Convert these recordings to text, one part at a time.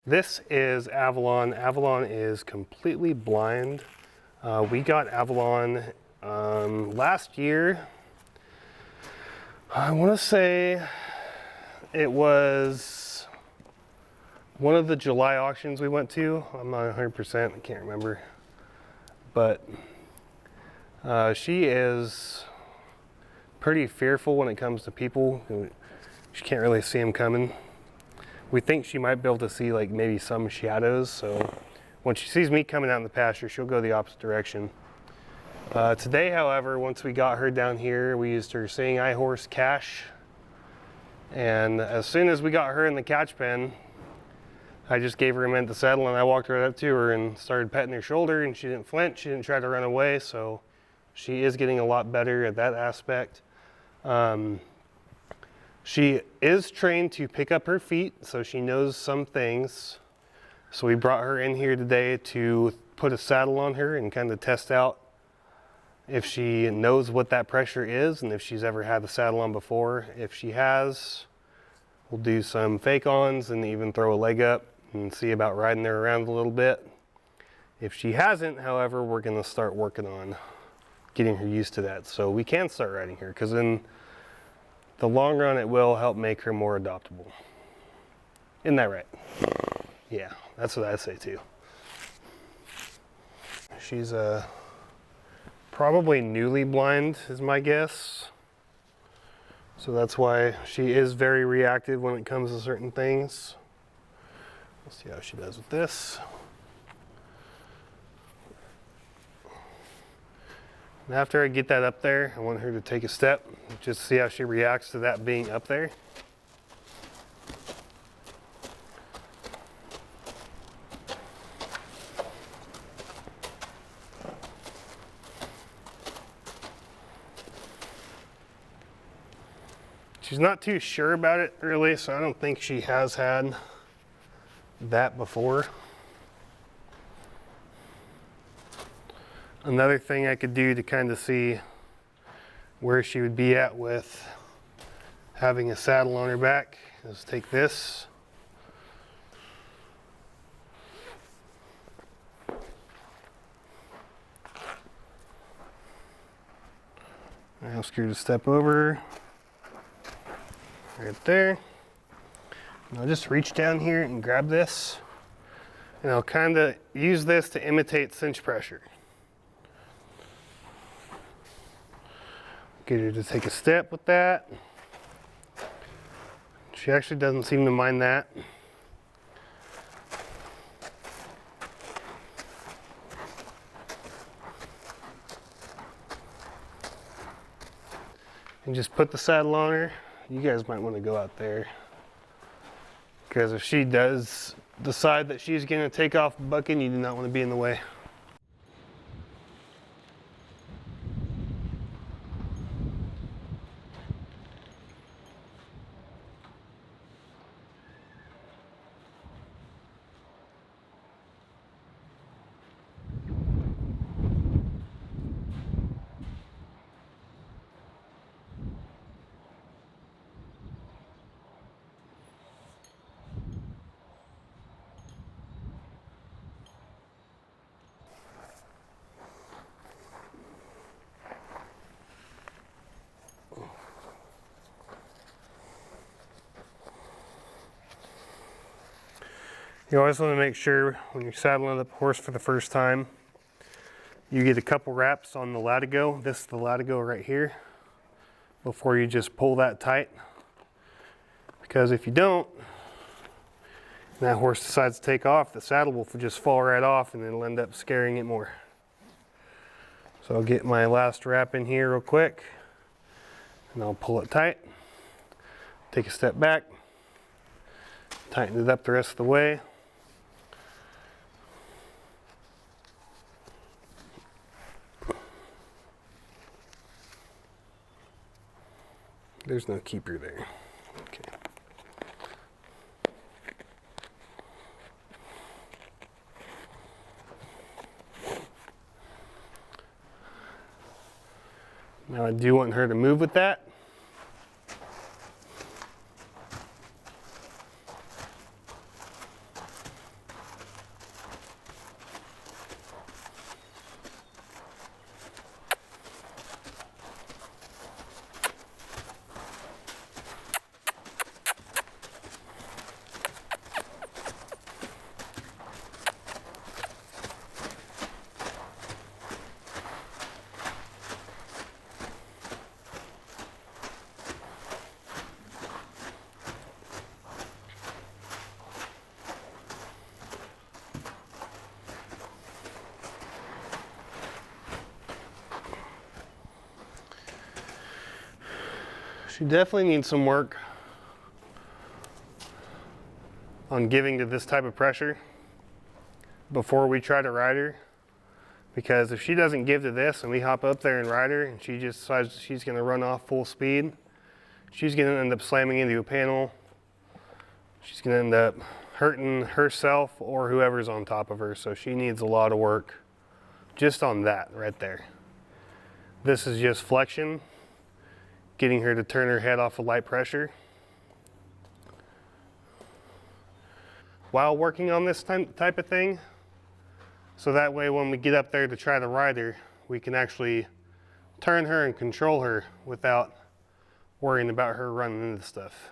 This is Avalon. Avalon is completely blind. We got Avalon last year. I want to say it was one of the July auctions we went to. I'm not 100%, I can't remember. But she is pretty fearful when it comes to people. She can't really see them coming. We think she might be able to see like maybe some shadows, so when she sees me coming out in the pasture, she'll go the opposite direction. Today, however, once we got her down here, we used her seeing eye horse cache, and as soon as we got her in the catch pen, I just gave her a minute to settle, and I walked right up to her and started petting her shoulder, and she didn't flinch, she didn't try to run away, so she is getting a lot better at that aspect. She is trained to pick up her feet, so she knows some things. So we brought her in here today to put a saddle on her and kind of test out if she knows what that pressure is and if she's ever had the saddle on before. If she has, we'll do some fake-ons and even throw a leg up and see about riding her around a little bit. If she hasn't, however, we're going to start working on getting her used to that so we can start riding her, because in the long run it will help make her more adoptable. Isn't that right? Yeah, that's what I say too. She's probably newly blind is my guess. So that's why she is very reactive when it comes to certain things. Let's see how she does with this. And after I get that up there, I want her to take a step, just see how she reacts to that being up there. She's not too sure about it really, so I don't think she has had that before. Another thing I could do to kind of see where she would be at with having a saddle on her back is take this. I ask her to step over right there. And I'll just reach down here and grab this, and I'll kind of use this to imitate cinch pressure. Get her to take a step with that. She actually doesn't seem to mind that. And just put the saddle on her. You guys might want to go out there, because if she does decide that she's going to take off bucking, you do not want to be in the way. You always want to make sure when you're saddling up a horse for the first time, you get a couple wraps on the latigo. This is the latigo right here, before you just pull that tight. Because if you don't, and that horse decides to take off, the saddle will just fall right off and it'll end up scaring it more. So I'll get my last wrap in here real quick, and I'll pull it tight, take a step back, tighten it up the rest of the way. There's no keeper there. Okay. Now I do want her to move with that. She definitely needs some work on giving to this type of pressure before we try to ride her. Because if she doesn't give to this and we hop up there and ride her and she just decides she's going to run off full speed, she's going to end up slamming into a panel. She's going to end up hurting herself or whoever's on top of her. So she needs a lot of work just on that right there. This is just flexion, getting her to turn her head off of light pressure. While working on this type of thing, so that way when we get up there to try to ride her, we can actually turn her and control her without worrying about her running into stuff.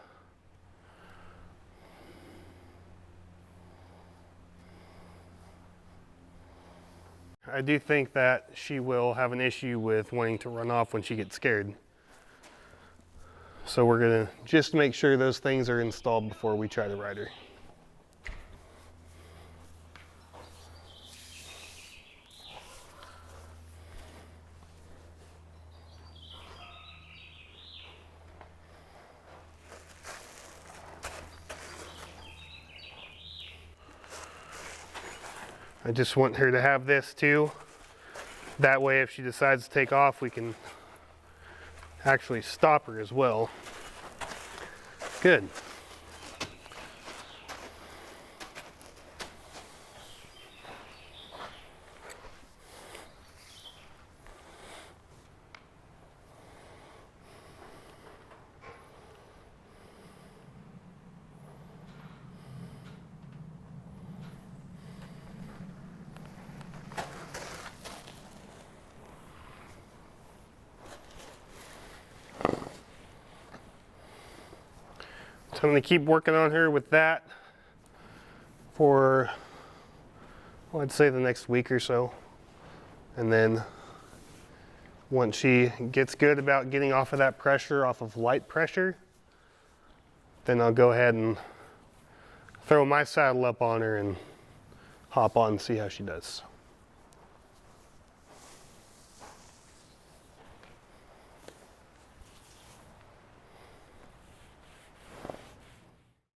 I do think that she will have an issue with wanting to run off when she gets scared. So we're gonna just make sure those things are installed before we try to ride her. I just want her to have this too. That way if she decides to take off, we can actually stop her as well. Good. So I'm going to keep working on her with that for, well, I'd say the next week or so. And then once she gets good about getting off of that pressure, off of light pressure, then I'll go ahead and throw my saddle up on her and hop on and see how she does.